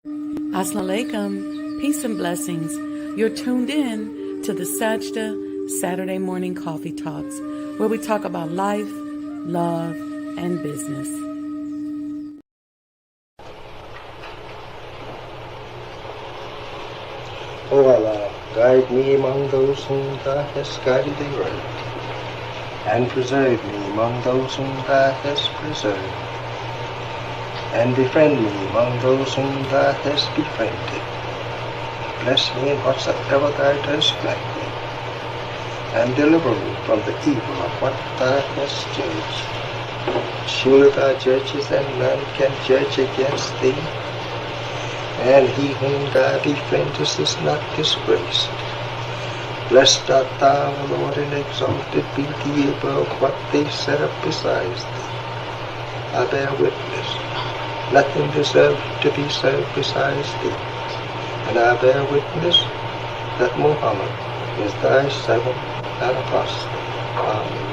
Assalamu alaikum, peace and blessings. You're tuned in to the Sajdah Saturday Morning Coffee Talks, where we talk about life, love, and business. O Allah, guide me among those whom Thou hast guided aright, and preserve me among those whom Thou hast preserved, and befriend me among those whom Thou hast befriended. Bless me in whatsoever Thou dost grant me, and deliver me from the evil of what Thou hast judged. Surely Thou judgest, and none can judge against Thee, and he whom Thou befriendest is not disgraced. Blessed art Thou, O Lord, and exalted be Thee above what they set up besides Thee. I bear witness, nothing deserves to be served besides Thee, and I bear witness that Muhammad is Thy servant and apostle. Amen.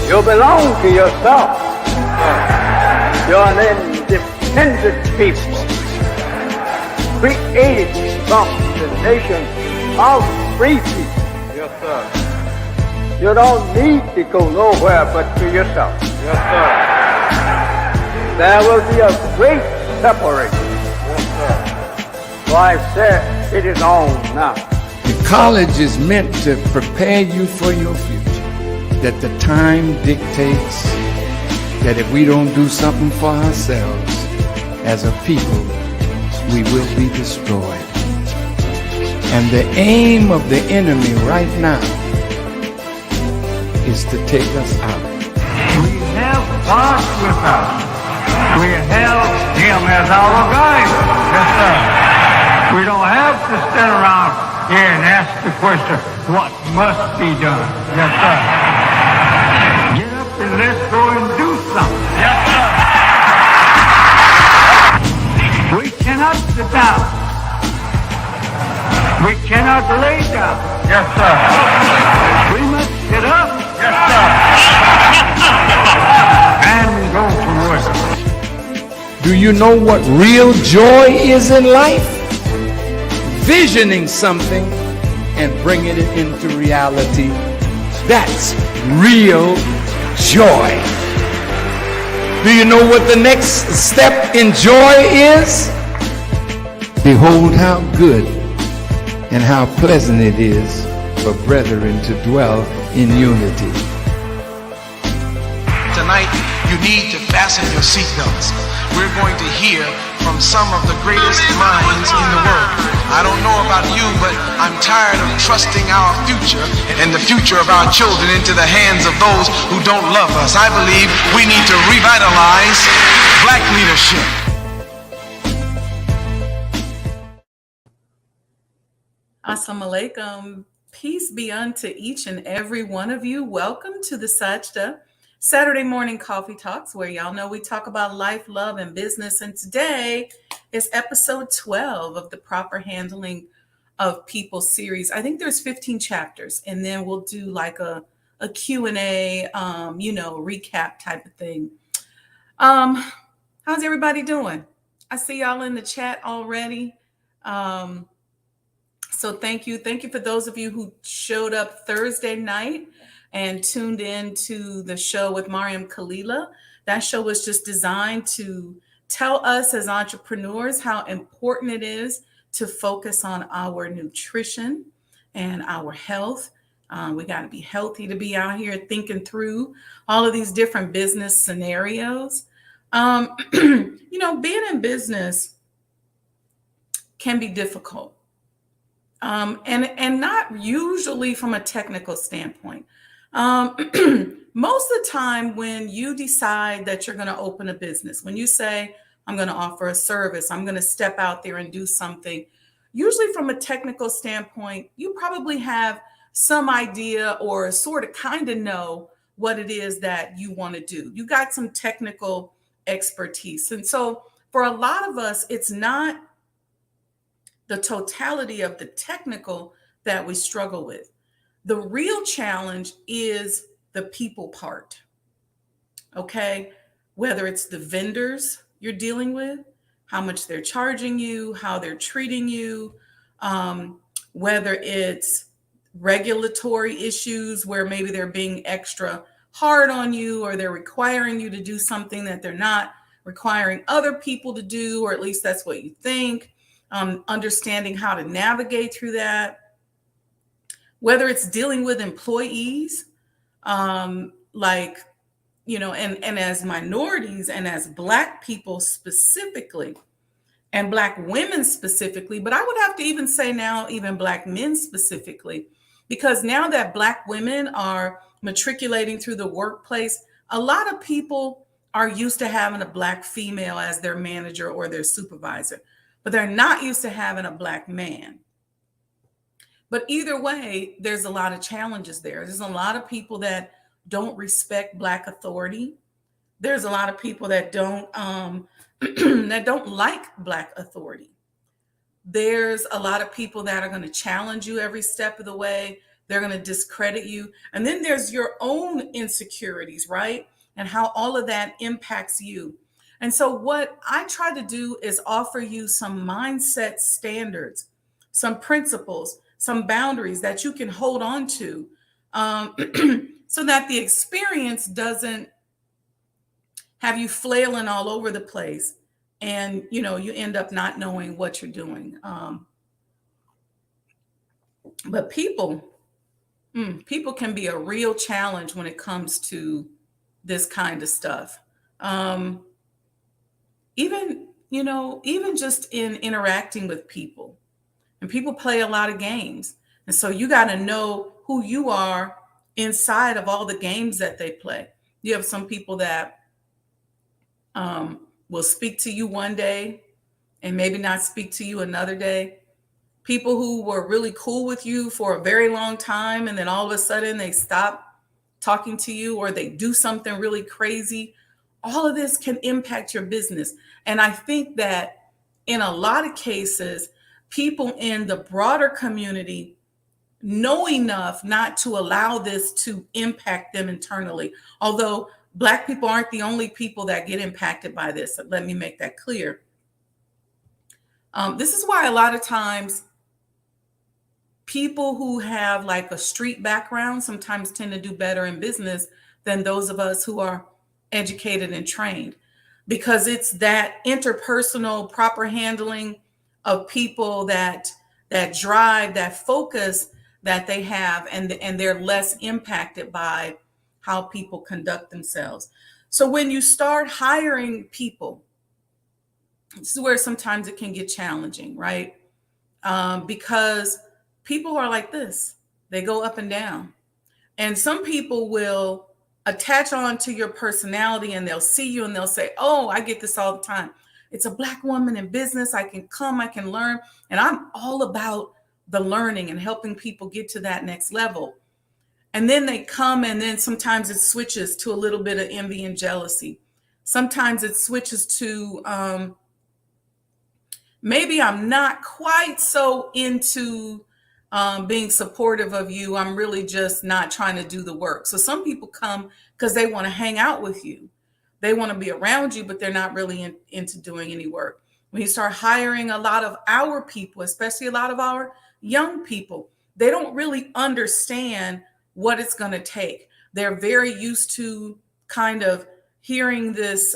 You belong to yourself. You're an independent people, created from the nation of free people. Yes, sir. You don't need to go nowhere but to yourself. Yes, sir. there will be a great separation. So I said, it is on now. The college is meant to prepare you for your future. That the time dictates that if we don't do something for ourselves as a people, we will be destroyed. And the aim of the enemy right now is to take us out. We have God with us. We have Him as our guide. Yes, sir. We don't have to stand around here and ask the question, what must be done? Yes, sir. Get up and let's go and do something. Yes, sir. We cannot sit down. We cannot lay down. Yes, sir. We must get up. Yes, sir. And go to work. Do you know what real joy is in life? Visioning something and bringing it into reality. That's real joy. Do you know what the next step in joy is? Behold how good and how pleasant it is for brethren to dwell in unity. Tonight, you need to fasten your seatbelts. We're going to hear from some of the greatest minds in the world. I don't know about you, but I'm tired of trusting our future and the future of our children into the hands of those who don't love us. I believe we need to revitalize black leadership. Assalamu alaikum. Peace be unto each and every one of you. Welcome to the Sajdah Saturday morning coffee talks, where y'all know we talk about life, love, and business. And today is episode 12 of the Proper Handling of People series. I think there's 15 chapters, and then we'll do like a Q&A, recap type of thing. How's everybody doing? I see y'all in the chat already. So thank you. Thank you for those of you who showed up Thursday night and tuned in to the show with Mariam Khalila. That show was just designed to tell us as entrepreneurs how important it is to focus on our nutrition and our health. We got to be healthy to be out here thinking through all of these different business scenarios. Being in business can be difficult. And not usually from a technical standpoint. Most of the time when you decide that you're going to open a business, when you say, I'm going to offer a service, I'm going to step out there and do something, usually from a technical standpoint, you probably have some idea or sort of kind of know what it is that you want to do. You got some technical expertise. And so for a lot of us, it's not the totality of the technical that we struggle with. The real challenge is the people part, okay? Whether it's the vendors you're dealing with, how much they're charging you, how they're treating you, whether it's regulatory issues where maybe they're being extra hard on you, or they're requiring you to do something that they're not requiring other people to do, or at least that's what you think. Understanding how to navigate through that. Whether it's dealing with employees, and as minorities and as Black people specifically, and Black women specifically, but I would have to even say now, even Black men specifically, because now that Black women are matriculating through the workplace, a lot of people are used to having a Black female as their manager or their supervisor, but they're not used to having a Black man. But either way, there's a lot of challenges there. There's a lot of people that don't respect Black authority. There's a lot of people that don't that don't like Black authority. There's a lot of people that are going to challenge you every step of the way. They're going to discredit you. And then there's your own insecurities, right? And how all of that impacts you. And so what I try to do is offer you some mindset standards, some principles, some boundaries that you can hold on to, so that the experience doesn't have you flailing all over the place, and you end up not knowing what you're doing. But people can be a real challenge when it comes to this kind of stuff. Um, even just in interacting with people, and people play a lot of games, and so you got to know who you are inside of all the games that they play. You have some people that will speak to you one day and maybe not speak to you another day. People who were really cool with you for a very long time, and then all of a sudden they stop talking to you, or they do something really crazy. All of this can impact your business. And I think that in a lot of cases, people in the broader community know enough not to allow this to impact them internally. Although Black people aren't the only people that get impacted by this. Let me make that clear. This is why a lot of times people who have like a street background sometimes tend to do better in business than those of us who are educated and trained, because it's that interpersonal proper handling of people, that drive, that focus that they have, and they're less impacted by how people conduct themselves. So when you start hiring people, this is where sometimes it can get challenging, right? Because people are like this. They go up and down. And some people will attach on to your personality, and they'll see you and they'll say, oh, I get this all the time. It's a Black woman in business. I can come, I can learn. And I'm all about the learning and helping people get to that next level. And then they come, and then sometimes it switches to a little bit of envy and jealousy. Sometimes it switches to maybe I'm not quite so into being supportive of you. I'm really just not trying to do the work. So some people come because they want to hang out with you. They want to be around you, but they're not really into doing any work. When you start hiring a lot of our people, especially a lot of our young people, they don't really understand what it's going to take. They're very used to kind of hearing this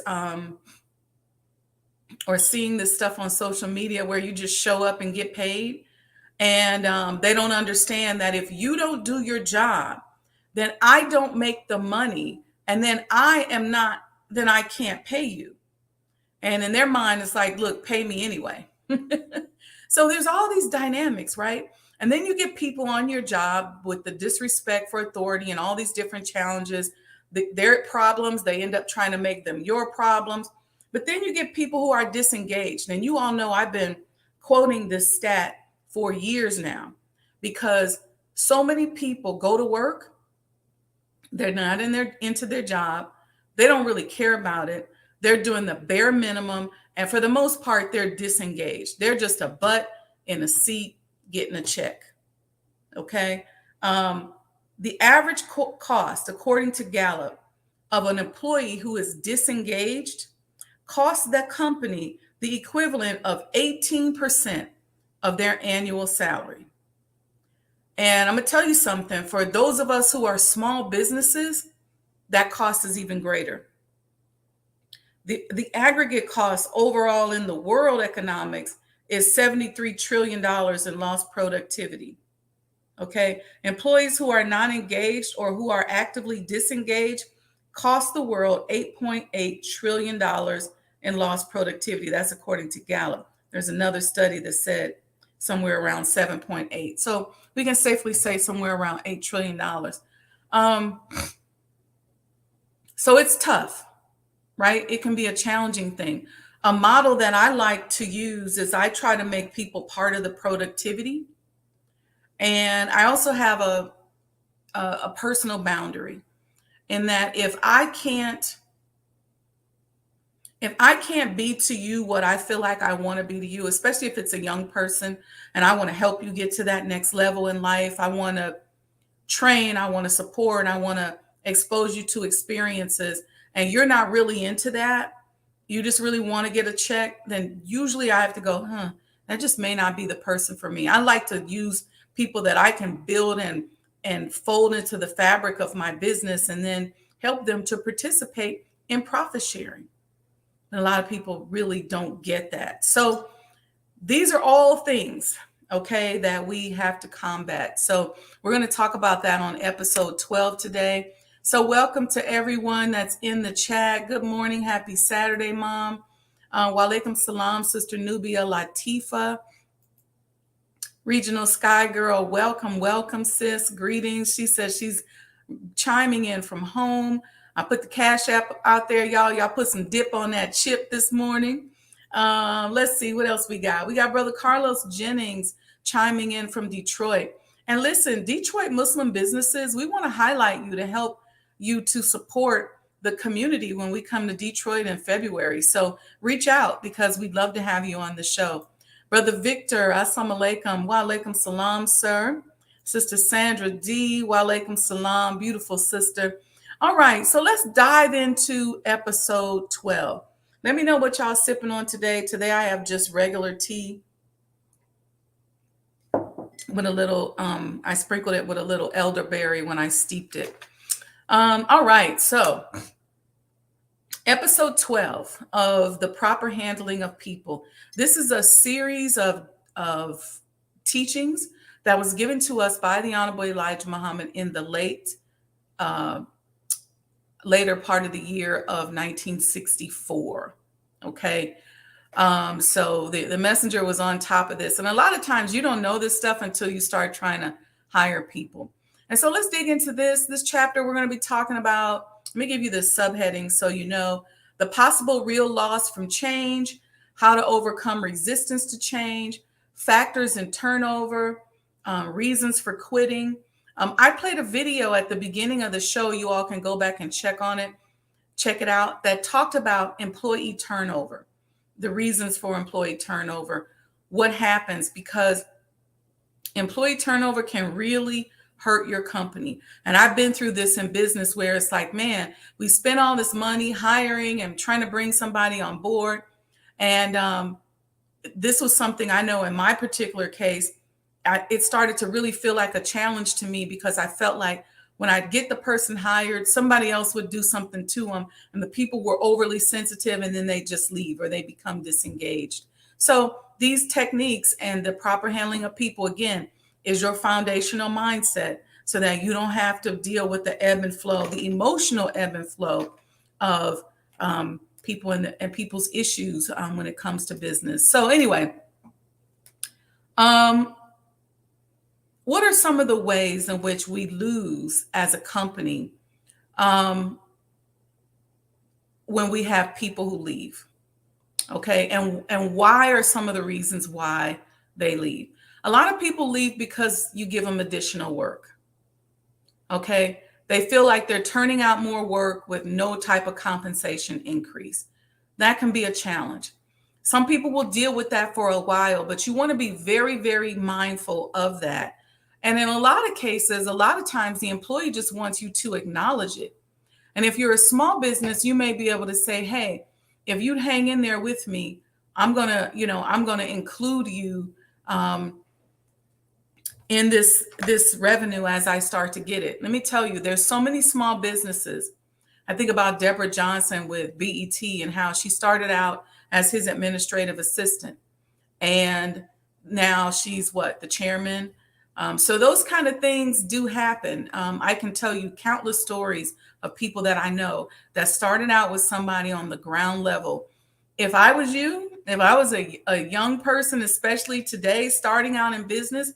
or seeing this stuff on social media where you just show up and get paid. And they don't understand that if you don't do your job, then I don't make the money. And then then I can't pay you. And in their mind, it's like, look, pay me anyway. So there's all these dynamics, right? And then you get people on your job with the disrespect for authority and all these different challenges. Their problems, they end up trying to make them your problems. But then you get people who are disengaged. And you all know I've been quoting this stat for years now, because so many people go to work, they're not into their job, they don't really care about it, they're doing the bare minimum, and for the most part, they're disengaged. They're just a butt in a seat getting a check. Okay. The average cost, according to Gallup, of an employee who is disengaged costs the company the equivalent of 18% of their annual salary. And I'm going to tell you something, for those of us who are small businesses, that cost is even greater. The aggregate cost overall in the world economics is $73 trillion in lost productivity. Okay. Employees who are not engaged or who are actively disengaged cost the world $8.8 trillion in lost productivity. That's according to Gallup. There's another study that said somewhere around 7.8. So we can safely say somewhere around $8 trillion. So it's tough, right? It can be a challenging thing. A model that I like to use is I try to make people part of the productivity. And I also have a personal boundary in that if I can't be to you what I feel like I want to be to you, especially if it's a young person and I want to help you get to that next level in life, I want to train, I want to support, I want to expose you to experiences, and you're not really into that, you just really want to get a check, then usually I have to go, that just may not be the person for me. I like to use people that I can build and fold into the fabric of my business, and then help them to participate in profit sharing. And a lot of people really don't get that. So these are all things, okay, that we have to combat. So we're going to talk about that on episode 12 today. So welcome to everyone that's in the chat. Good morning. Happy Saturday, Mom. Walaikum salam, Sister Nubia Latifa. Regional Sky Girl, welcome, sis. Greetings. She says she's chiming in from home. I put the Cash App out there, y'all. Y'all put some dip on that chip this morning. Let's see what else we got. We got Brother Carlos Jennings chiming in from Detroit. And listen, Detroit Muslim businesses, we want to highlight you to help you to support the community when we come to Detroit in February. So reach out because we'd love to have you on the show. Brother Victor, assalamu alaikum. Wa alaikum salam, sir. Sister Sandra D, wa alaikum salam. Beautiful sister. All right, so let's dive into episode 12. Let me know what y'all sipping on today. Today I have just regular tea with a little, I sprinkled it with a little elderberry when I steeped it. All right, so episode 12 of The Proper Handling of People. This is a series of teachings that was given to us by the Honorable Elijah Muhammad in the later part of the year of 1964. Okay. So the messenger was on top of this. And a lot of times you don't know this stuff until you start trying to hire people. And so let's dig into this chapter. We're going to be talking about, let me give you the subheading so you know: the possible real loss from change, how to overcome resistance to change, factors in turnover, reasons for quitting. I played a video at the beginning of the show. You all can go back and check it out, that talked about employee turnover, the reasons for employee turnover, what happens, because employee turnover can really hurt your company. And I've been through this in business where it's like, man, we spent all this money hiring and trying to bring somebody on board. And this was something I know in my particular case, it started to really feel like a challenge to me, because I felt like when I'd get the person hired, somebody else would do something to them, and the people were overly sensitive, and then they just leave or they become disengaged. So these techniques and the proper handling of people, again, is your foundational mindset, so that you don't have to deal with the ebb and flow, the emotional ebb and flow of people and people's issues when it comes to business. So anyway, what are some of the ways in which we lose as a company when we have people who leave? Okay, and why are some of the reasons why they leave? A lot of people leave because you give them additional work. Okay, they feel like they're turning out more work with no type of compensation increase. That can be a challenge. Some people will deal with that for a while, but you want to be very, very mindful of that. And in a lot of cases, a lot of times the employee just wants you to acknowledge it. And if you're a small business, you may be able to say, hey, if you'd hang in there with me, I'm going to include you in this revenue as I start to get it. Let me tell you, there's so many small businesses. I think about Deborah Johnson with BET and how she started out as his administrative assistant. And now she's the chairman. So those kind of things do happen. I can tell you countless stories of people that I know that started out with somebody on the ground level. If I was you, if I was a young person, especially today, starting out in business,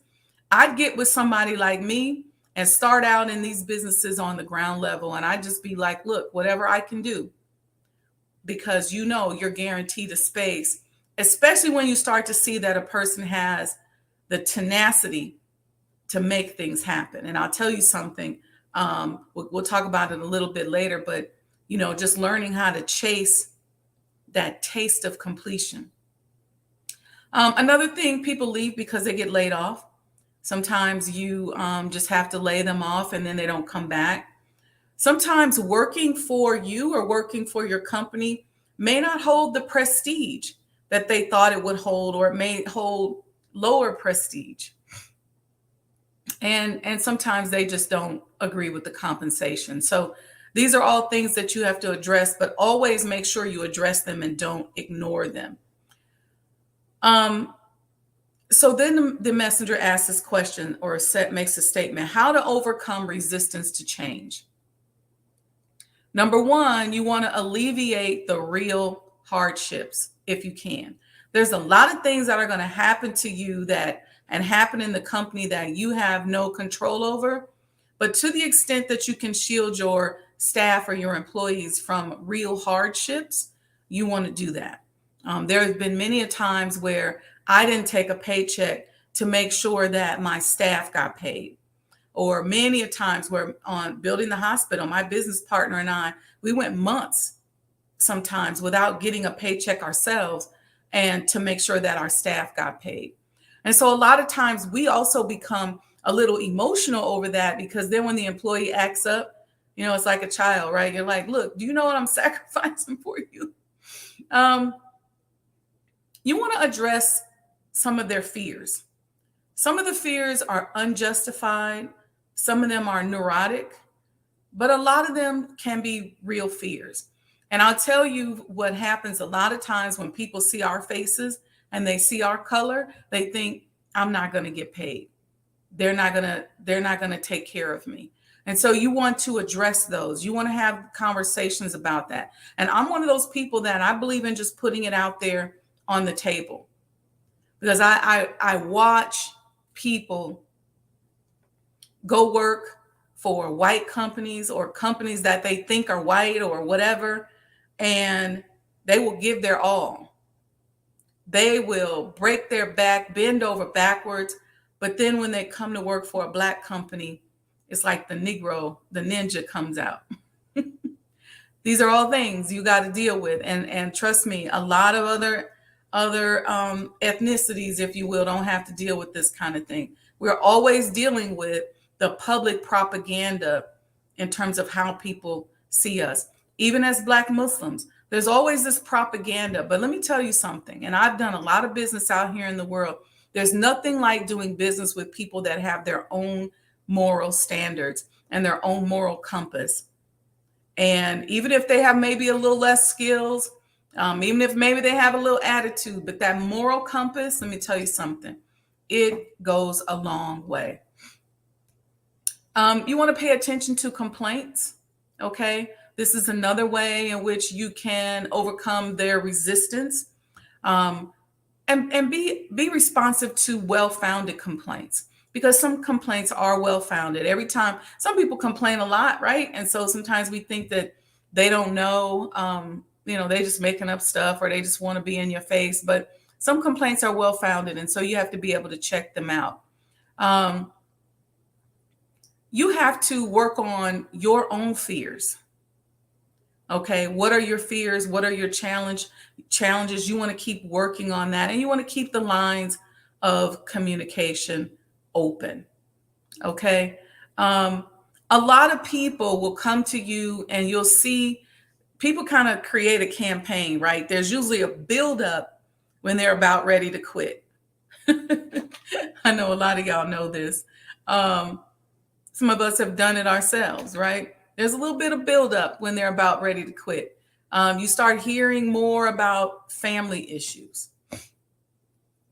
I'd get with somebody like me and start out in these businesses on the ground level. And I'd just be like, look, whatever I can do, because you're guaranteed a space, especially when you start to see that a person has the tenacity to make things happen. And I'll tell you something, we'll talk about it a little bit later, but, just learning how to chase that taste of completion. Another thing, people leave because they get laid off. Sometimes you just have to lay them off and then they don't come back. Sometimes working for you or working for your company may not hold the prestige that they thought it would hold, or it may hold lower prestige. And sometimes they just don't agree with the compensation. So These are all things that you have to address, but always make sure you address them and don't ignore them. So then the messenger asks this question, or makes a statement: how to overcome resistance to change. Number one, you want to alleviate the real hardships if you can. There's a lot of things that are going to happen to you and happen in the company that you have no control over. But to the extent that you can shield your staff or your employees from real hardships, you want to do that. There have been many a times where I didn't take a paycheck to make sure that my staff got paid. Or many a times where on building the hospital, my business partner and I, we went months sometimes without getting a paycheck ourselves, and to make sure that our staff got paid. And so a lot of times we also become a little emotional over that, because then when the employee acts up, it's like a child, right? You're like, look, do you know what I'm sacrificing for you? You want to address some of their fears. Some of the fears are unjustified. Some of them are neurotic, but a lot of them can be real fears. And I'll tell you what happens a lot of times when people see our faces and they see our color, they think, I'm not going to get paid. They're not going to take care of me. And so you want to address those. You want to have conversations about that. And I'm one of those people that I believe in just putting it out there on the table, because I watch people go work for white companies or companies that they think are white or whatever, and they will give their all. They will break their back, bend over backwards. But then when they come to work for a Black company, it's like the ninja comes out. These are all things you got to deal with. And trust me, a lot of other ethnicities, if you will, don't have to deal with this kind of thing. We're always dealing with the public propaganda in terms of how people see us. Even as Black Muslims, there's always this propaganda. But let me tell you something, and I've done a lot of business out here in the world. There's nothing like doing business with people that have their own moral standards and their own moral compass. And even if they have maybe a little less skills, even if maybe they have a little attitude, but that moral compass, let me tell you something, it goes a long way. You want to pay attention to complaints, okay? This is another way in which you can overcome their resistance, and be responsive to well-founded complaints, because some complaints are well-founded. Every time, some people complain a lot, right? And so sometimes we think that they don't know, they just making up stuff, or they just want to be in your face. But some complaints are well-founded, and so you have to be able to check them out. You have to work on your own fears. Okay, what are your fears? What are your challenges? You want to keep working on that, and you want to keep the lines of communication open. Okay, a lot of people will come to you, and you'll see people kind of create a campaign, right? There's usually a buildup when they're about ready to quit. I know a lot of y'all know this. Some of us have done it ourselves, right? There's a little bit of buildup when they're about ready to quit. You start hearing more about family issues.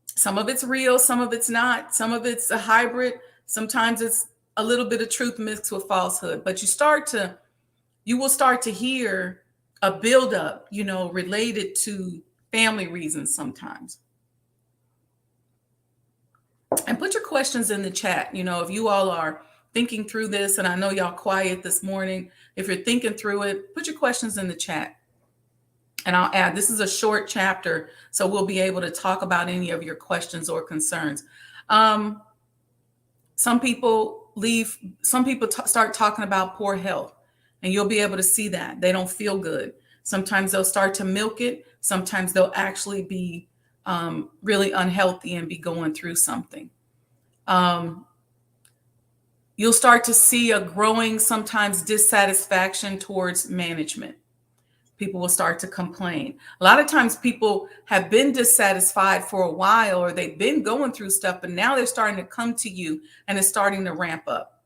Some of it's real, some of it's not. Some of it's a hybrid. Sometimes it's a little bit of truth mixed with falsehood. But you will start to hear a buildup, related to family reasons sometimes. And put your questions in the chat. If you all are thinking through this, and I know y'all quiet this morning, if you're thinking through it, put your questions in the chat. And I'll add, this is a short chapter, so we'll be able to talk about any of your questions or concerns. Some people start talking about poor health, and you'll be able to see that. They don't feel good. Sometimes they'll start to milk it. Sometimes they'll actually be really unhealthy and be going through something. You'll start to see a growing, sometimes dissatisfaction towards management. People will start to complain. A lot of times people have been dissatisfied for a while, or they've been going through stuff, but now they're starting to come to you and it's starting to ramp up.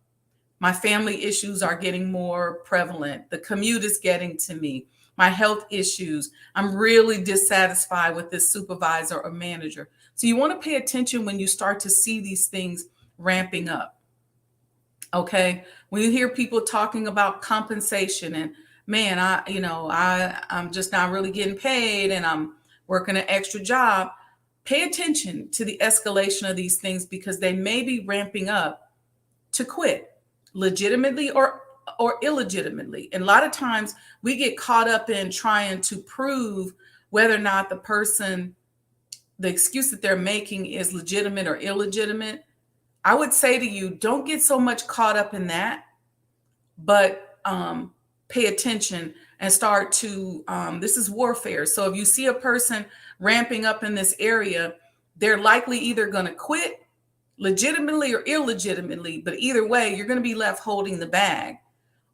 My family issues are getting more prevalent. The commute is getting to me. My health issues. I'm really dissatisfied with this supervisor or manager. So you want to pay attention when you start to see these things ramping up. Okay. When you hear people talking about compensation and man, I'm just not really getting paid and I'm working an extra job. Pay attention to the escalation of these things because they may be ramping up to quit legitimately or illegitimately. And a lot of times we get caught up in trying to prove whether or not the excuse that they're making is legitimate or illegitimate. I would say to you, don't get so much caught up in that, but pay attention and start to, this is warfare. So if you see a person ramping up in this area, they're likely either going to quit legitimately or illegitimately, but either way, you're going to be left holding the bag,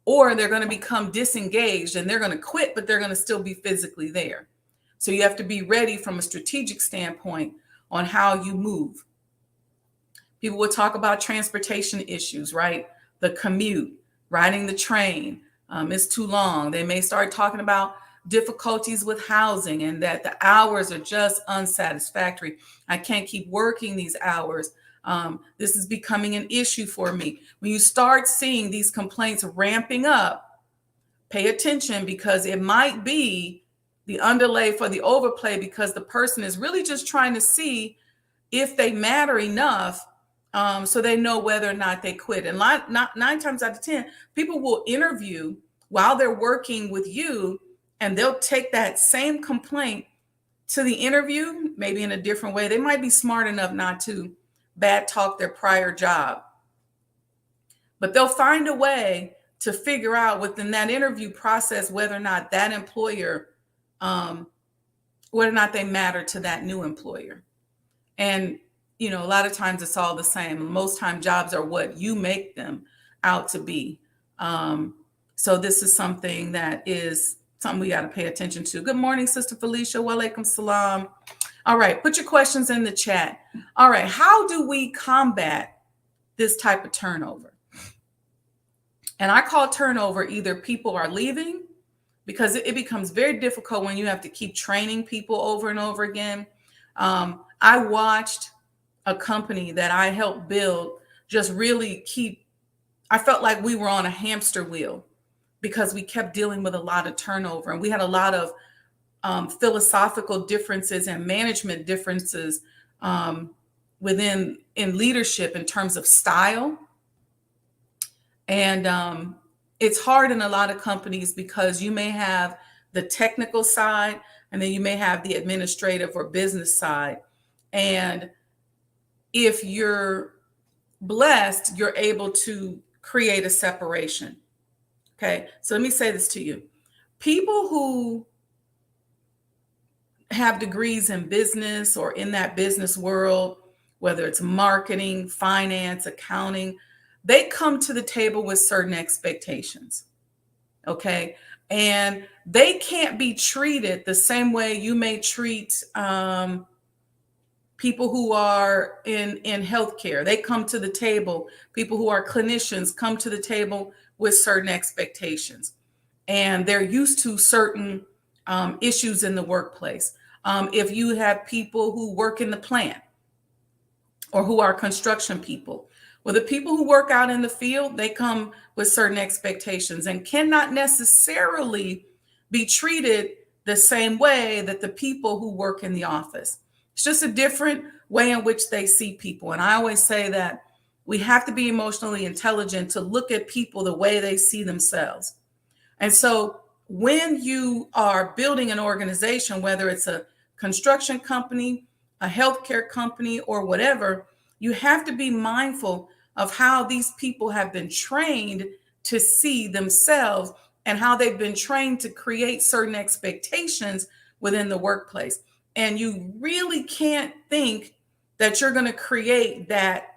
or they're going to become disengaged and they're going to quit, but they're going to still be physically there. So you have to be ready from a strategic standpoint on how you move. People will talk about transportation issues, right? The commute, riding the train is too long. They may start talking about difficulties with housing and that the hours are just unsatisfactory. I can't keep working these hours. This is becoming an issue for me. When you start seeing these complaints ramping up, pay attention because it might be the underlay for the overplay because the person is really just trying to see if they matter enough so they know whether or not they quit. And nine times out of 10, people will interview while they're working with you and they'll take that same complaint to the interview, maybe in a different way. They might be smart enough not to bad talk their prior job, but they'll find a way to figure out within that interview process whether or not that employer, whether or not they matter to that new employer. And a lot of times it's all the same. Most time jobs are what you make them out to be. So this is something we got to pay attention to. Good morning, Sister Felicia. Walaikum salam. All right, put your questions in the chat. All right, how do we combat this type of turnover? And I call turnover either people are leaving, because it becomes very difficult when you have to keep training people over and over again. I watched a company that I helped build just really I felt like we were on a hamster wheel because we kept dealing with a lot of turnover and we had a lot of philosophical differences and management differences in leadership in terms of style. And it's hard in a lot of companies because you may have the technical side and then you may have the administrative or business side. And if you're blessed, you're able to create a separation. Okay, so let me say this to you. People who have degrees in business or in that business world, whether it's marketing, finance, accounting, they come to the table with certain expectations. Okay. And they can't be treated the same way you may treat people who are in healthcare. They come to the table. People who are clinicians come to the table with certain expectations. And they're used to certain issues in the workplace. If you have people who work in the plant or who are construction people, well, the people who work out in the field, they come with certain expectations and cannot necessarily be treated the same way that the people who work in the office. It's just a different way in which they see people. And I always say that we have to be emotionally intelligent to look at people the way they see themselves. And so when you are building an organization, whether it's a construction company, a healthcare company, or whatever, you have to be mindful of how these people have been trained to see themselves and how they've been trained to create certain expectations within the workplace. And you really can't think that you're going to create that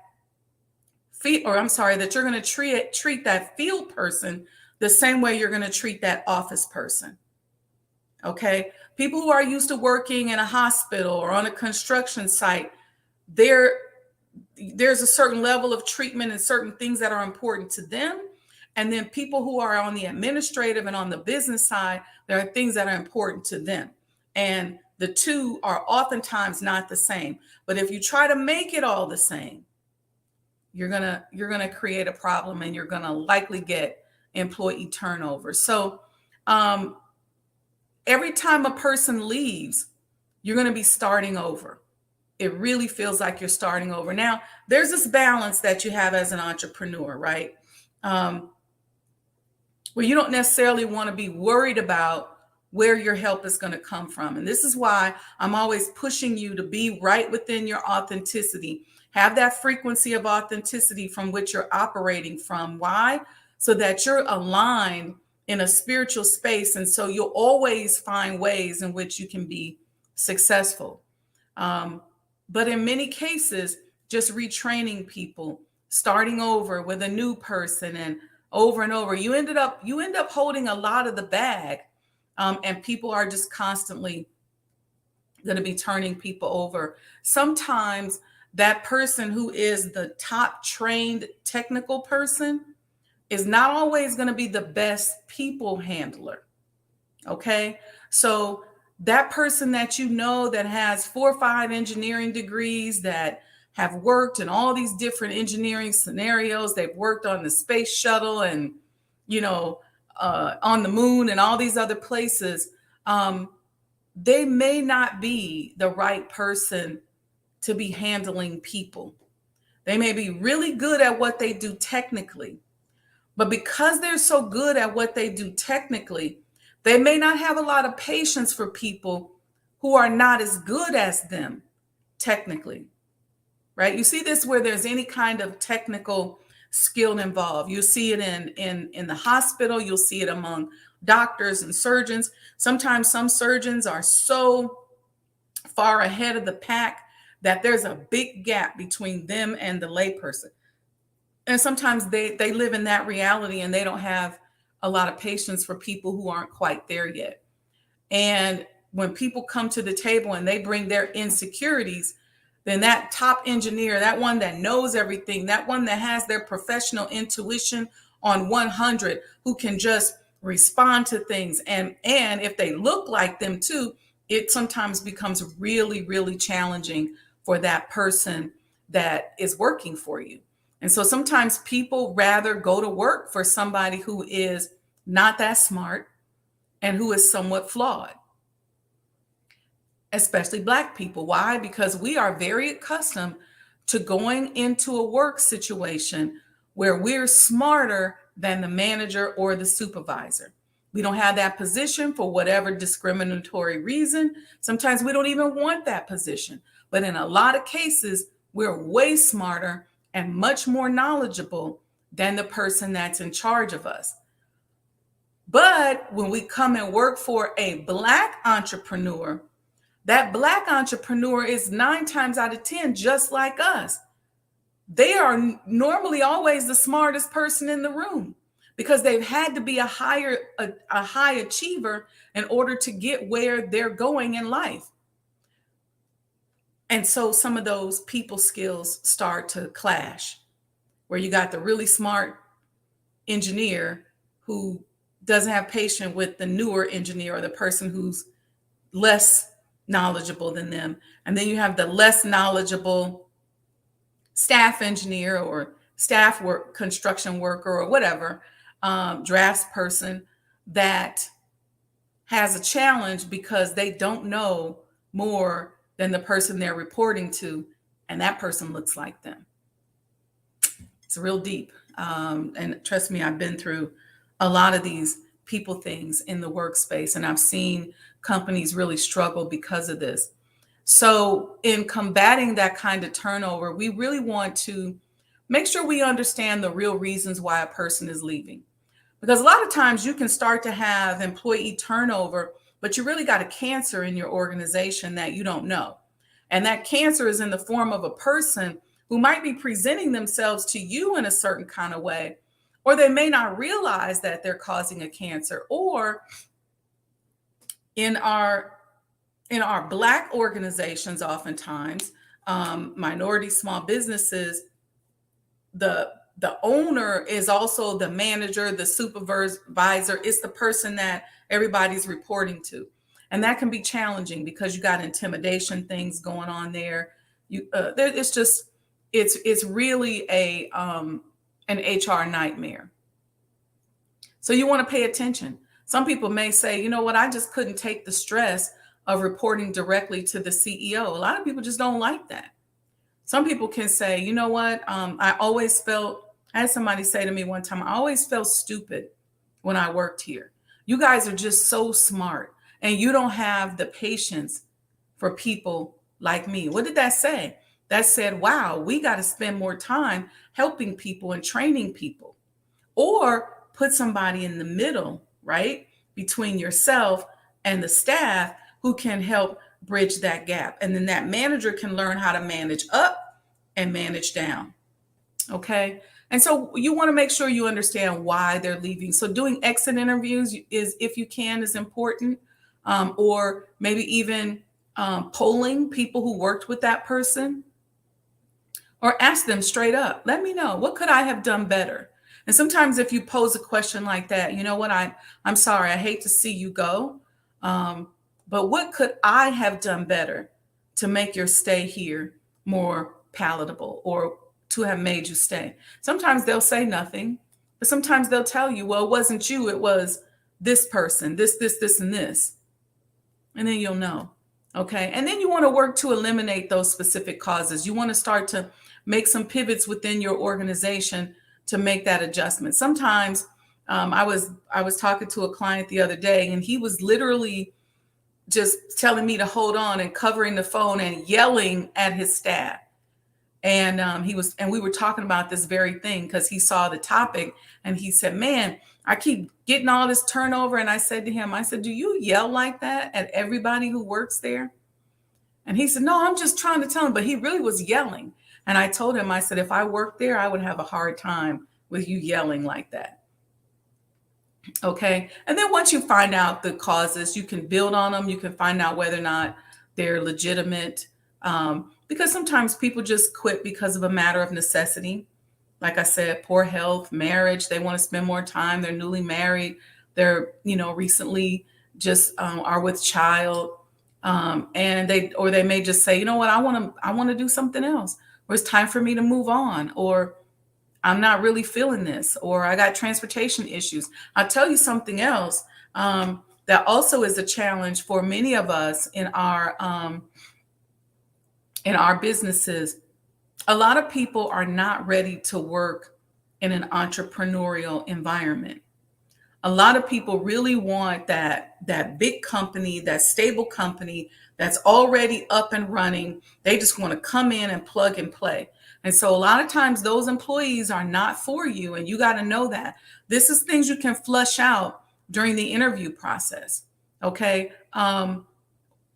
that you're going to treat that field person the same way you're going to treat that office person. Okay. People who are used to working in a hospital or on a construction site, they're there's a certain level of treatment and certain things that are important to them. And then people who are on the administrative and on the business side, there are things that are important to them. And the two are oftentimes not the same. But if you try to make it all the same, you're gonna create a problem, and you're gonna likely get employee turnover. So every time a person leaves, you're gonna be starting over. It really feels like you're starting over. Now, there's this balance that you have as an entrepreneur, right? Where you don't necessarily want to be worried about where your help is going to come from. And this is why I'm always pushing you to be right within your authenticity. Have that frequency of authenticity from which you're operating from. Why? So that you're aligned in a spiritual space. And so you'll always find ways in which you can be successful. But in many cases, just retraining people, starting over with a new person and over, you end up holding a lot of the bag, and people are just constantly going to be turning people over. Sometimes that person who is the top trained technical person is not always going to be the best people handler. Okay, so that person that you know that has 4 or 5 engineering degrees, that have worked in all these different engineering scenarios, they've worked on the space shuttle and, on the moon and all these other places, they may not be the right person to be handling people. They may be really good at what they do technically, but because they're so good at what they do technically, they may not have a lot of patience for people who are not as good as them technically, right? You see this where there's any kind of technical skill involved. You see it in the hospital. You'll see it among doctors and surgeons. Sometimes some surgeons are so far ahead of the pack that there's a big gap between them and the layperson. And sometimes they live in that reality, and they don't have a lot of patience for people who aren't quite there yet. And when people come to the table and they bring their insecurities, then that top engineer, that one that knows everything, that one that has their professional intuition on 100, who can just respond to things. And if they look like them too, it sometimes becomes really, really challenging for that person that is working for you. And so sometimes people rather go to work for somebody who is not that smart and who is somewhat flawed, especially Black people. Why? Because we are very accustomed to going into a work situation where we're smarter than the manager or the supervisor. We don't have that position for whatever discriminatory reason. Sometimes we don't even want that position. But in a lot of cases, we're way smarter and much more knowledgeable than the person that's in charge of us. But when we come and work for a Black entrepreneur, that Black entrepreneur is 9 times out of 10 just like us. They are normally always the smartest person in the room because they've had to be a high achiever in order to get where they're going in life. And so some of those people skills start to clash, where you got the really smart engineer who doesn't have patience with the newer engineer or the person who's less knowledgeable than them. And then you have the less knowledgeable staff engineer or staff work, construction worker or whatever, drafts person that has a challenge because they don't know more than the person they're reporting to, and that person looks like them. It's real deep. And trust me, I've been through a lot of these people things in the workspace, and I've seen companies really struggle because of this. So in combating that kind of turnover, we really want to make sure we understand the real reasons why a person is leaving. Because a lot of times you can start to have employee turnover, but you really got a cancer in your organization that you don't know. And that cancer is in the form of a person who might be presenting themselves to you in a certain kind of way, or they may not realize that they're causing a cancer. Or in our Black organizations, oftentimes, minority small businesses, the owner is also the manager, the supervisor. It's the person that everybody's reporting to, and that can be challenging because you got intimidation things going on there. It's just it's really an HR nightmare. So you want to pay attention. Some people may say, you know what, I just couldn't take the stress of reporting directly to the CEO. A lot of people just don't like that. Some people can say, you know what, I had somebody say to me one time, I always felt stupid when I worked here. You guys are just so smart and you don't have the patience for people like me. What did that say? That said, wow, we got to spend more time helping people and training people, or put somebody in the middle, right, between yourself and the staff who can help bridge that gap. And then that manager can learn how to manage up and manage down. Okay. And so you want to make sure you understand why they're leaving. So doing exit interviews is, if you can, is important. Or maybe even polling people who worked with that person, or ask them straight up, let me know, what could I have done better? And sometimes if you pose a question like that, you know what, I'm sorry, I hate to see you go, but what could I have done better to make your stay here more palatable, or to have made you stay? Sometimes they'll say nothing, but sometimes they'll tell you, well, it wasn't you, it was this person, this, and this. And then you'll know. Okay. And then you want to work to eliminate those specific causes. You want to start to make some pivots within your organization to make that adjustment. Sometimes I was talking to a client the other day, and he was literally just telling me to hold on and covering the phone and yelling at his staff. And we were talking about this very thing because he saw the topic, and he said, man, I keep getting all this turnover. And I said to him, I said, do you yell like that at everybody who works there? And he said, no, I'm just trying to tell him, but he really was yelling. And I told him, I said, if I worked there, I would have a hard time with you yelling like that. Okay. And then once you find out the causes, you can build on them. You can find out whether or not they're legitimate. Because sometimes people just quit because of a matter of necessity. Like I said, poor health, marriage, they want to spend more time. They're newly married. They're, recently just are with child. And they may just say, you know what, I want to do something else, or it's time for me to move on, or I'm not really feeling this, or I got transportation issues. I'll tell you something else that also is a challenge for many of us in our businesses. A lot of people are not ready to work in an entrepreneurial environment. A lot of people really want that big company, that stable company that's already up and running. They just want to come in and plug and play. And so a lot of times those employees are not for you, and you got to know that. This is things you can flush out during the interview process. Okay.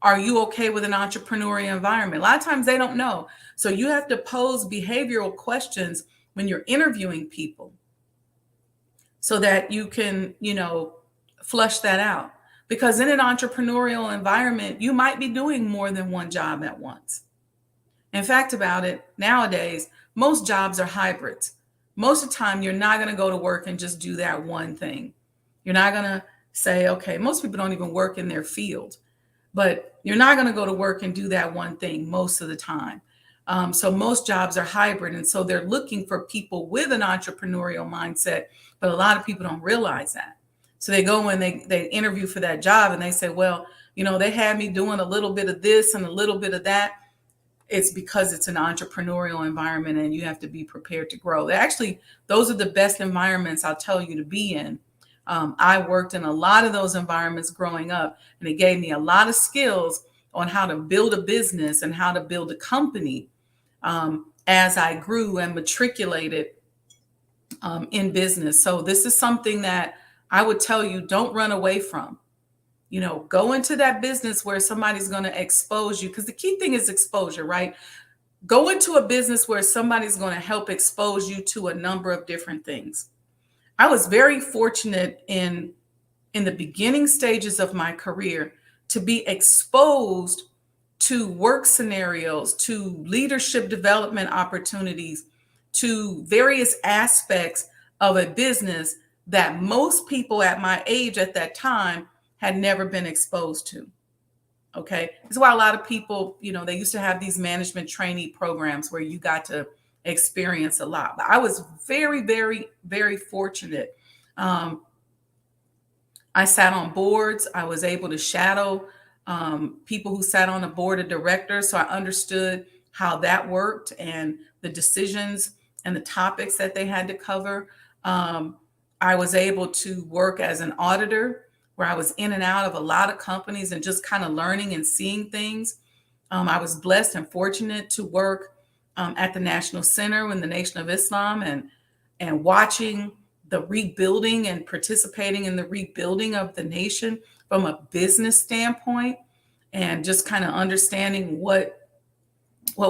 Are you okay with an entrepreneurial environment? A lot of times they don't know. So you have to pose behavioral questions when you're interviewing people so that you can, flush that out. Because in an entrepreneurial environment, you might be doing more than one job at once. In fact, about it, nowadays, most jobs are hybrids. Most of the time, you're not going to go to work and just do that one thing. You're not going to say, okay, most people don't even work in their field, but you're not going to go to work and do that one thing most of the time. So most jobs are hybrid. And so they're looking for people with an entrepreneurial mindset, but a lot of people don't realize that. So they go and they interview for that job, and they say, well, they had me doing a little bit of this and a little bit of that. It's because it's an entrepreneurial environment, and you have to be prepared to grow. Actually, those are the best environments, I'll tell you, to be in. I worked in a lot of those environments growing up, and it gave me a lot of skills on how to build a business and how to build a company as I grew and matriculated in business. So this is something that I would tell you, don't run away from. Go into that business where somebody's going to expose you, because the key thing is exposure, right? Go into a business where somebody's going to help expose you to a number of different things. I was very fortunate in the beginning stages of my career to be exposed to work scenarios, to leadership development opportunities, to various aspects of a business that most people at my age at that time had never been exposed to. Okay. That's why a lot of people, they used to have these management trainee programs where you got to experience a lot. But I was very, very, very fortunate. I sat on boards. I was able to shadow people who sat on the board of directors. So I understood how that worked and the decisions and the topics that they had to cover. I was able to work as an auditor where I was in and out of a lot of companies and just kind of learning and seeing things. I was blessed and fortunate to work at the National Center in the Nation of Islam and watching the rebuilding and participating in the rebuilding of the nation from a business standpoint, and just kind of understanding what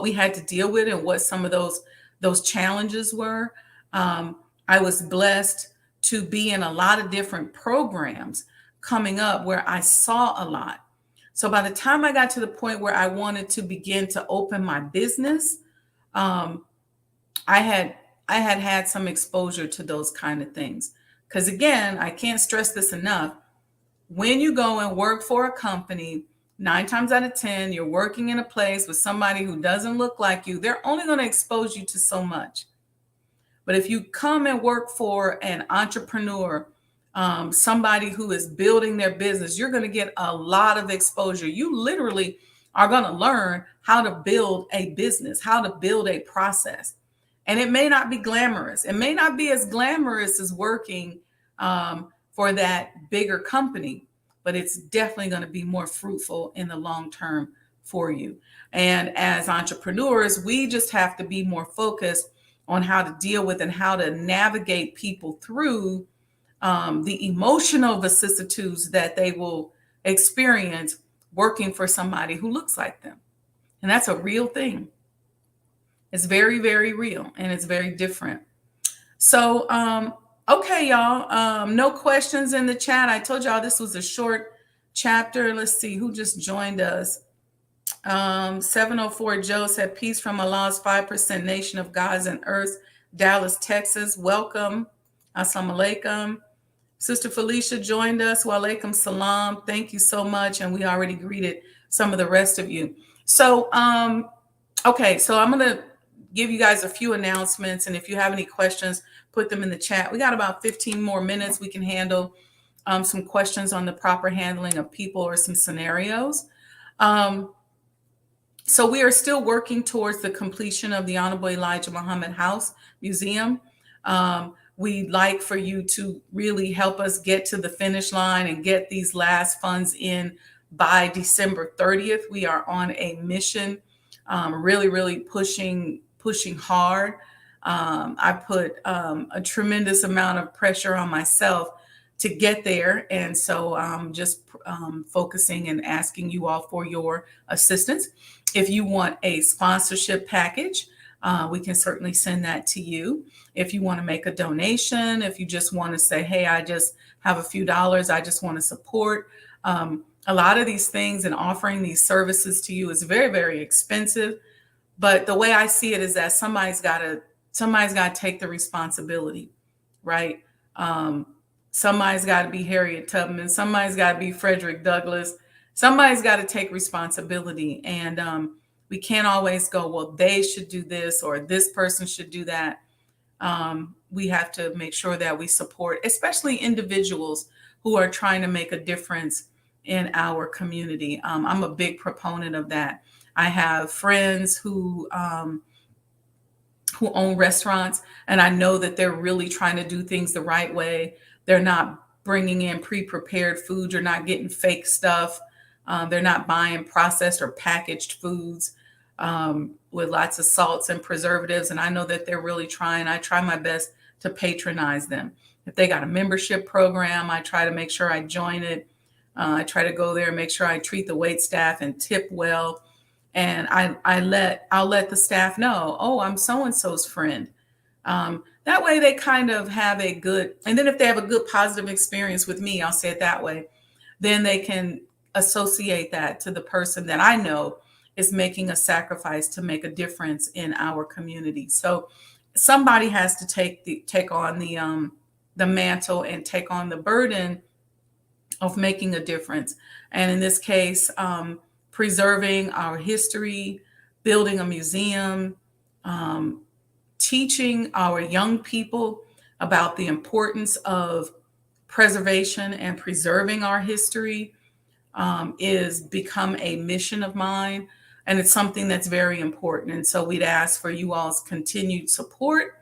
we had to deal with and what some of those challenges were. I was blessed to be in a lot of different programs coming up where I saw a lot. So by the time I got to the point where I wanted to begin to open my business, I had some exposure to those kind of things. Because again, I can't stress this enough. When you go and work for a company, 9 times out of 10, you're working in a place with somebody who doesn't look like you. They're only going to expose you to so much. But if you come and work for an entrepreneur, somebody who is building their business, you're going to get a lot of exposure. You literally are going to learn how to build a business, how to build a process. And it may not be glamorous. It may not be as glamorous as working for that bigger company, but it's definitely going to be more fruitful in the long term for you. And as entrepreneurs, we just have to be more focused on how to deal with and how to navigate people through the emotional vicissitudes that they will experience working for somebody who looks like them. And that's a real thing. It's very, very real, and it's very different. So, okay, y'all, no questions in the chat. I told y'all this was a short chapter. Let's see who just joined us. 704 Joe said, peace from Allah's 5% nation of gods and earth, Dallas, Texas. Welcome. Assalamu alaikum. Sister Felicia joined us. Wa alaikum salam. Thank you so much. And we already greeted some of the rest of you. So, okay, so I'm going to give you guys a few announcements. And if you have any questions, put them in the chat. We got about 15 more minutes. We can handle some questions on the proper handling of people or some scenarios. So we are still working towards the completion of the Honorable Elijah Muhammad House Museum. We'd like for you to really help us get to the finish line and get these last funds in by December 30th. We are on a mission, really pushing hard. I put a tremendous amount of pressure on myself to get there. And so I'm just focusing and asking you all for your assistance. If you want a sponsorship package, we can certainly send that to you. If you want to make a donation, if you just want to say, hey, I just have a few dollars, I just want to support. A lot of these things and offering these services to you is very, very expensive. But the way I see it is that somebody's got to take the responsibility, right? Somebody's got to be Harriet Tubman. Somebody's got to be Frederick Douglass. Somebody's got to take responsibility. And we can't always go, well, they should do this or this person should do that. We have to make sure that we support, especially individuals who are trying to make a difference in our community. I'm a big proponent of that. I have friends who own restaurants, and I know that they're really trying to do things the right way. They're not bringing in pre-prepared food. You're not getting fake stuff. They're not buying processed or packaged foods with lots of salts and preservatives. And I know that they're really trying. I try my best to patronize them. If they got a membership program, I try to make sure I join it. I try to go there and make sure I treat the wait staff and tip well. And I'll let the staff know, oh, I'm so-and-so's friend. That way they kind of have a good, and then if they have a good positive experience with me, I'll say it that way, then they can associate that to the person that I know is making a sacrifice to make a difference in our community. So somebody has to take on the mantle and take on the burden of making a difference. And in this case, preserving our history, building a museum, teaching our young people about the importance of preservation and preserving our history is become a mission of mine. And it's something that's very important. And so we'd ask for you all's continued support.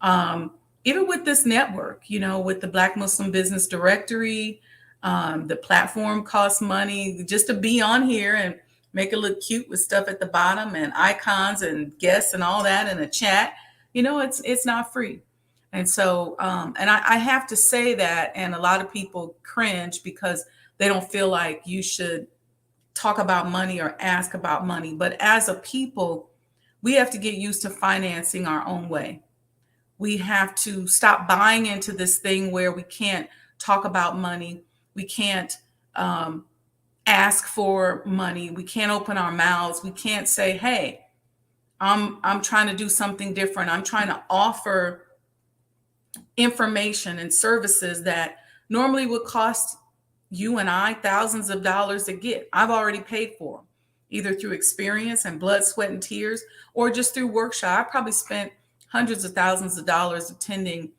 Even with this network, with the Black Muslim Business Directory, the platform costs money just to be on here and make it look cute with stuff at the bottom and icons and guests and all that in a chat. It's not free. And so, and I have to say that, and a lot of people cringe because they don't feel like you should talk about money or ask about money. But as a people, we have to get used to financing our own way. We have to stop buying into this thing where we can't talk about money. We can't ask for money. We can't open our mouths. We can't say, hey, I'm trying to do something different. I'm trying to offer information and services that normally would cost you and I thousands of dollars to get. I've already paid for them, either through experience and blood, sweat, and tears, or just through workshop. I probably spent hundreds of thousands of dollars attending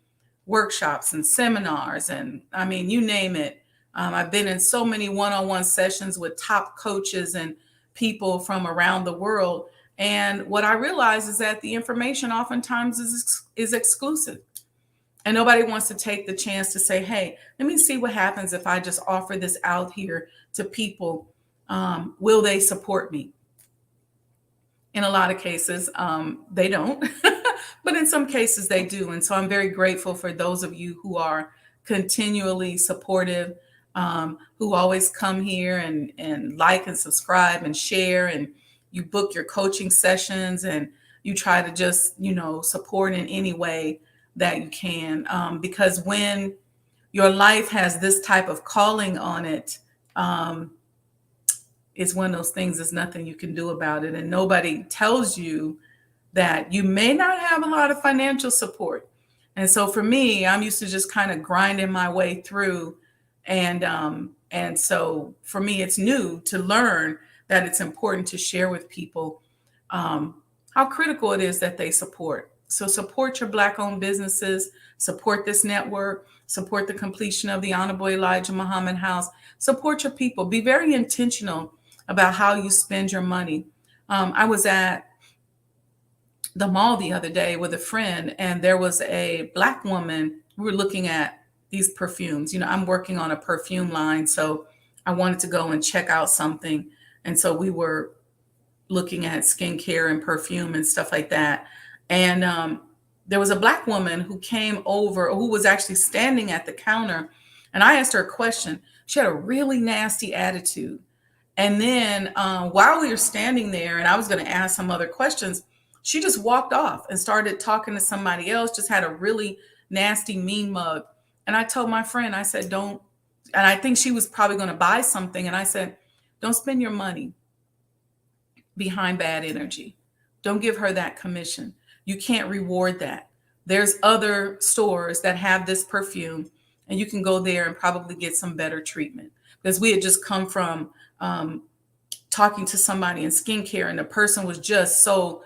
workshops and seminars, and I mean, you name it. I've been in so many one-on-one sessions with top coaches and people from around the world. And what I realize is that the information oftentimes is exclusive. And nobody wants to take the chance to say, hey, let me see what happens if I just offer this out here to people. Will they support me? In a lot of cases, they don't. But in some cases, they do. And so I'm very grateful for those of you who are continually supportive, who always come here and like and subscribe and share. And you book your coaching sessions and you try to just, support in any way that you can, because when your life has this type of calling on it, it's one of those things, there's nothing you can do about it. And nobody tells you that you may not have a lot of financial support. And so for me, I'm used to just kind of grinding my way through. And so for me, it's new to learn that it's important to share with people how critical it is that they support. So support your Black-owned businesses, support this network, support the completion of the Honorable Elijah Muhammad House, support your people. Be very intentional about how you spend your money. I was at the mall the other day with a friend, and there was a Black woman. We were looking at these perfumes. I'm working on a perfume line, so I wanted to go and check out something. And so we were looking at skincare and perfume and stuff like that. And there was a Black woman who came over, who was actually standing at the counter. And I asked her a question. She had a really nasty attitude. And then while we were standing there and I was going to ask some other questions, she just walked off and started talking to somebody else, just had a really nasty, mean mug. And I told my friend, I said, don't, and I think she was probably going to buy something. And I said, don't spend your money behind bad energy. Don't give her that commission. You can't reward that. There's other stores that have this perfume and you can go there and probably get some better treatment. Because we had just come from talking to somebody in skincare, and the person was just so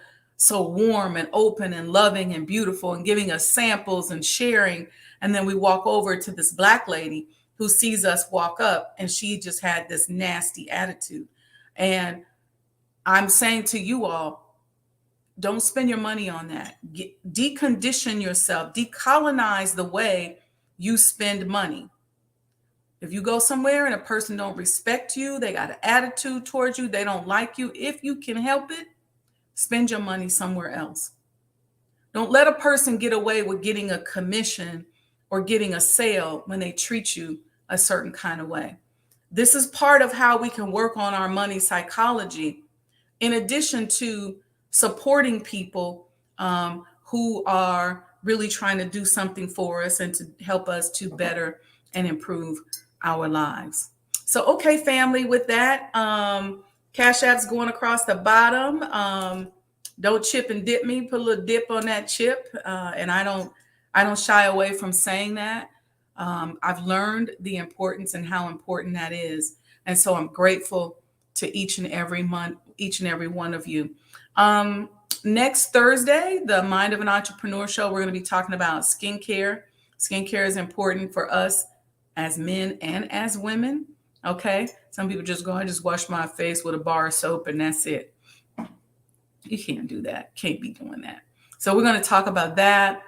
warm and open and loving and beautiful and giving us samples and sharing. And then we walk over to this Black lady who sees us walk up, and she just had this nasty attitude. And I'm saying to you all, don't spend your money on that. Decondition yourself, decolonize the way you spend money. If you go somewhere and a person don't respect you, they got an attitude towards you, they don't like you, if you can help it, spend your money somewhere else. Don't let a person get away with getting a commission or getting a sale when they treat you a certain kind of way. This is part of how we can work on our money psychology, in addition to supporting people who are really trying to do something for us and to help us to better and improve our lives. So, okay, family, with that, Cash App's going across the bottom. Don't chip and dip me. Put a little dip on that chip, and I don't shy away from saying that. I've learned the importance and how important that is, and so I'm grateful to each and every one of you. Next Thursday, the Mind of an Entrepreneur show, we're going to be talking about skincare. Skincare is important for us as men and as women. Okay. Some people just go, I just wash my face with a bar of soap and that's it. You can't do that. Can't be doing that. So we're going to talk about that.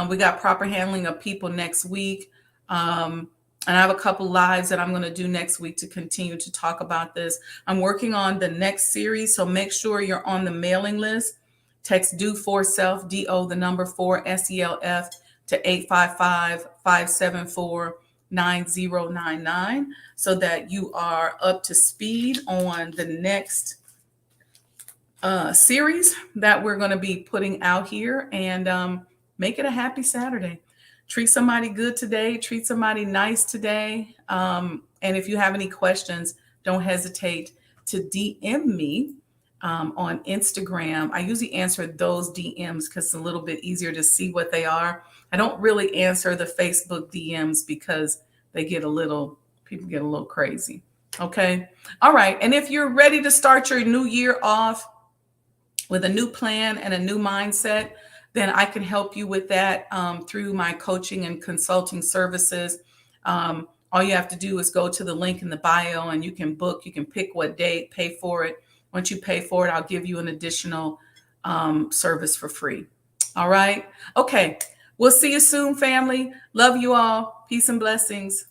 We got proper handling of people next week. And I have a couple lives that I'm going to do next week to continue to talk about this. I'm working on the next series, so make sure you're on the mailing list. Text Do For Self, DO, the number 4, SELF to 855-574-9099 so that you are up to speed on the next series that we're going to be putting out here, and make it a happy Saturday. Treat somebody good today. Treat somebody nice today. And if you have any questions, don't hesitate to DM me on Instagram. I usually answer those DMs because it's a little bit easier to see what they are. I don't really answer the Facebook DMs because people get a little crazy. Okay. All right. And if you're ready to start your new year off with a new plan and a new mindset, then I can help you with that through my coaching and consulting services. All you have to do is go to the link in the bio and you can book. You can pick what date, pay for it. Once you pay for it, I'll give you an additional service for free. All right. Okay. We'll see you soon, family. Love you all. Peace and blessings.